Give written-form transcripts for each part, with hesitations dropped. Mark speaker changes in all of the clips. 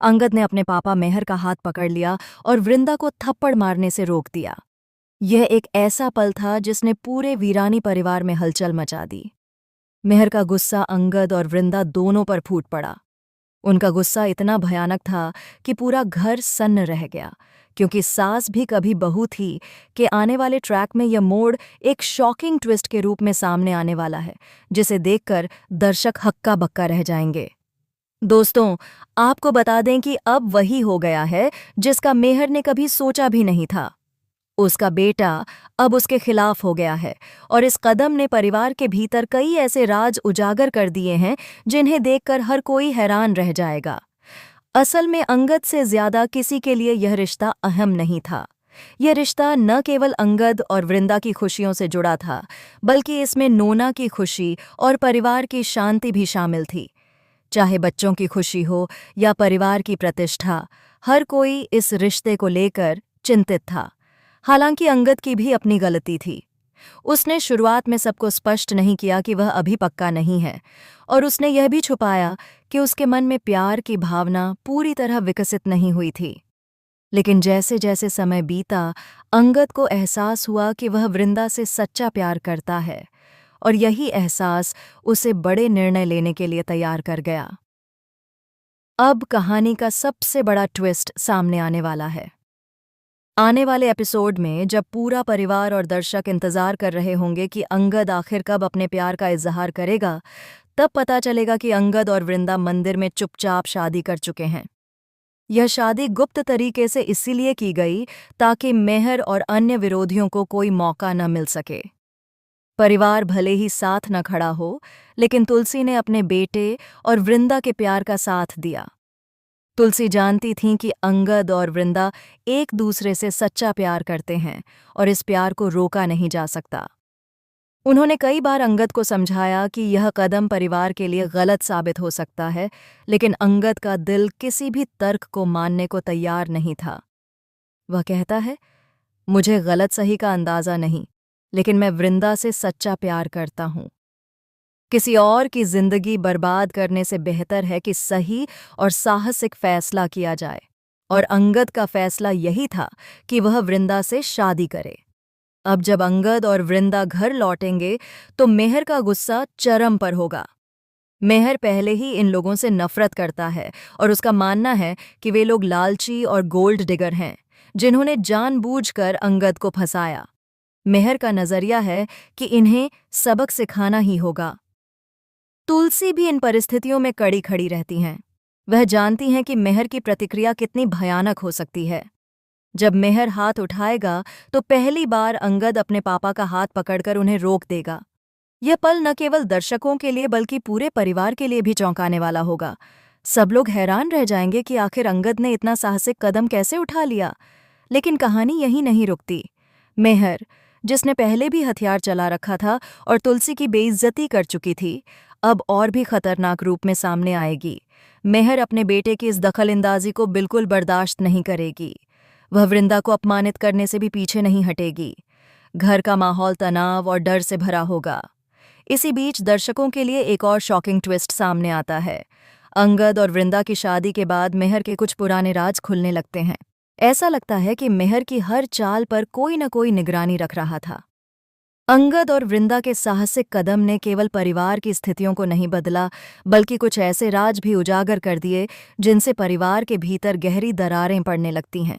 Speaker 1: अंगद ने अपने पापा मेहर का हाथ पकड़ लिया और वृंदा को थप्पड़ मारने से रोक दिया। यह एक ऐसा पल था जिसने पूरे वीरानी परिवार में हलचल मचा दी। मेहर का गुस्सा अंगद और वृंदा दोनों पर फूट पड़ा। उनका गुस्सा इतना भयानक था कि पूरा घर सन्न रह गया, क्योंकि सास भी कभी बहू थी कि आने वाले ट्रैक में यह मोड़ एक शॉकिंग ट्विस्ट के रूप में सामने आने वाला है, जिसे देखकर दर्शक हक्का बक्का रह जाएंगे। दोस्तों, आपको बता दें कि अब वही हो गया है जिसका मेहर ने कभी सोचा भी नहीं था। उसका बेटा अब उसके खिलाफ हो गया है और इस कदम ने परिवार के भीतर कई ऐसे राज उजागर कर दिए हैं जिन्हें देखकर हर कोई हैरान रह जाएगा। असल में अंगद से ज्यादा किसी के लिए यह रिश्ता अहम नहीं था। यह रिश्ता न केवल अंगद और वृंदा की खुशियों से जुड़ा था, बल्कि इसमें नोना की खुशी और परिवार की शांति भी शामिल थी। चाहे बच्चों की खुशी हो या परिवार की प्रतिष्ठा, हर कोई इस रिश्ते को लेकर चिंतित था। हालांकि अंगद की भी अपनी गलती थी। उसने शुरुआत में सबको स्पष्ट नहीं किया कि वह अभी पक्का नहीं है, और उसने यह भी छुपाया कि उसके मन में प्यार की भावना पूरी तरह विकसित नहीं हुई थी। लेकिन जैसे जैसे समय बीता, अंगद को एहसास हुआ कि वह वृंदा से सच्चा प्यार करता है, और यही एहसास उसे बड़े निर्णय लेने के लिए तैयार कर गया। अब कहानी का सबसे बड़ा ट्विस्ट सामने आने वाला है। आने वाले एपिसोड में जब पूरा परिवार और दर्शक इंतजार कर रहे होंगे कि अंगद आखिर कब अपने प्यार का इजहार करेगा, तब पता चलेगा कि अंगद और वृंदा मंदिर में चुपचाप शादी कर चुके हैं। यह शादी गुप्त तरीके से इसीलिए की गई ताकि मेहर और अन्य विरोधियों को कोई मौका न मिल सके। परिवार भले ही साथ न खड़ा हो, लेकिन तुलसी ने अपने बेटे और वृंदा के प्यार का साथ दिया। तुलसी जानती थीं कि अंगद और वृंदा एक दूसरे से सच्चा प्यार करते हैं और इस प्यार को रोका नहीं जा सकता। उन्होंने कई बार अंगद को समझाया कि यह कदम परिवार के लिए गलत साबित हो सकता है, लेकिन अंगद का दिल किसी भी तर्क को मानने को तैयार नहीं था। वह कहता है, मुझे गलत सही का अंदाजा नहीं, लेकिन मैं वृंदा से सच्चा प्यार करता हूँ। किसी और की जिंदगी बर्बाद करने से बेहतर है कि सही और साहसिक फैसला किया जाए, और अंगद का फैसला यही था कि वह वृंदा से शादी करे। अब जब अंगद और वृंदा घर लौटेंगे तो मेहर का गुस्सा चरम पर होगा। मेहर पहले ही इन लोगों से नफरत करता है और उसका मानना है कि वे लोग लालची और गोल्ड डिगर हैं, जिन्होंने जानबूझकर अंगद को फंसाया। मेहर का नजरिया है कि इन्हें सबक सिखाना ही होगा। तुलसी भी इन परिस्थितियों में कड़ी खड़ी रहती हैं। वह जानती हैं कि मेहर की प्रतिक्रिया कितनी भयानक हो सकती है। जब मेहर हाथ उठाएगा तो पहली बार अंगद अपने पापा का हाथ पकड़कर उन्हें रोक देगा। यह पल न केवल दर्शकों के लिए बल्कि पूरे परिवार के लिए भी चौंकाने वाला होगा। सब लोग हैरान रह जाएंगे कि आखिर अंगद ने इतना साहसिक कदम कैसे उठा लिया। लेकिन कहानी यहीं नहीं रुकती। मेहर, जिसने पहले भी हथियार चला रखा था और तुलसी की बेइज्जती कर चुकी थी, अब और भी खतरनाक रूप में सामने आएगी। मेहर अपने बेटे की इस दखलंदाजी को बिल्कुल बर्दाश्त नहीं करेगी। वह वृंदा को अपमानित करने से भी पीछे नहीं हटेगी। घर का माहौल तनाव और डर से भरा होगा। इसी बीच दर्शकों के लिए एक और शॉकिंग ट्विस्ट सामने आता है। अंगद और वृंदा की शादी के बाद मेहर के कुछ पुराने राज खुलने लगते हैं। ऐसा लगता है कि मेहर की हर चाल पर कोई न कोई निगरानी रख रहा था। अंगद और वृंदा के साहसिक कदम ने केवल परिवार की स्थितियों को नहीं बदला, बल्कि कुछ ऐसे राज भी उजागर कर दिए जिनसे परिवार के भीतर गहरी दरारें पड़ने लगती हैं।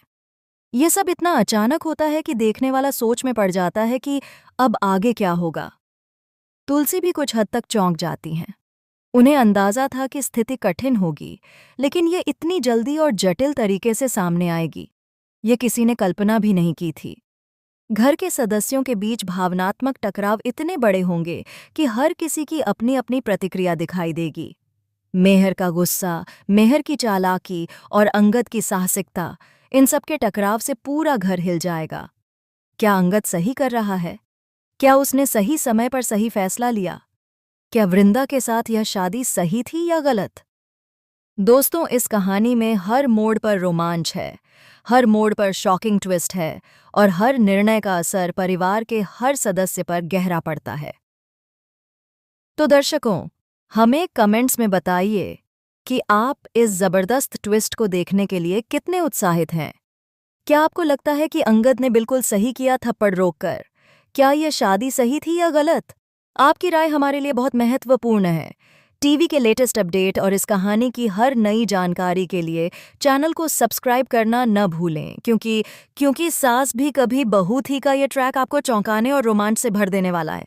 Speaker 1: ये सब इतना अचानक होता है कि देखने वाला सोच में पड़ जाता है कि अब आगे क्या होगा। तुलसी भी कुछ हद तक चौंक जाती हैं। उन्हें अंदाजा था कि स्थिति कठिन होगी, लेकिन ये इतनी जल्दी और जटिल तरीके से सामने आएगी, ये किसी ने कल्पना भी नहीं की थी। घर के सदस्यों के बीच भावनात्मक टकराव इतने बड़े होंगे कि हर किसी की अपनी अपनी प्रतिक्रिया दिखाई देगी। मेहर का गुस्सा, मेहर की चालाकी और अंगद की साहसिकता, इन सब के टकराव से पूरा घर हिल जाएगा। क्या अंगद सही कर रहा है? क्या उसने सही समय पर सही फैसला लिया? क्या वृंदा के साथ यह शादी सही थी या गलत? दोस्तों, इस कहानी में हर मोड़ पर रोमांच है, हर मोड़ पर शॉकिंग ट्विस्ट है, और हर निर्णय का असर परिवार के हर सदस्य पर गहरा पड़ता है। तो दर्शकों, हमें कमेंट्स में बताइए कि आप इस जबरदस्त ट्विस्ट को देखने के लिए कितने उत्साहित हैं। क्या आपको लगता है कि अंगद ने बिल्कुल सही किया थप्पड़ रोककर? क्या यह शादी सही थी या गलत? आपकी राय हमारे लिए बहुत महत्वपूर्ण है। टीवी के लेटेस्ट अपडेट और इस कहानी की हर नई जानकारी के लिए चैनल को सब्सक्राइब करना न भूलें, क्योंकि सास भी कभी बहू थी का ये ट्रैक आपको चौंकाने और रोमांच से भर देने वाला है।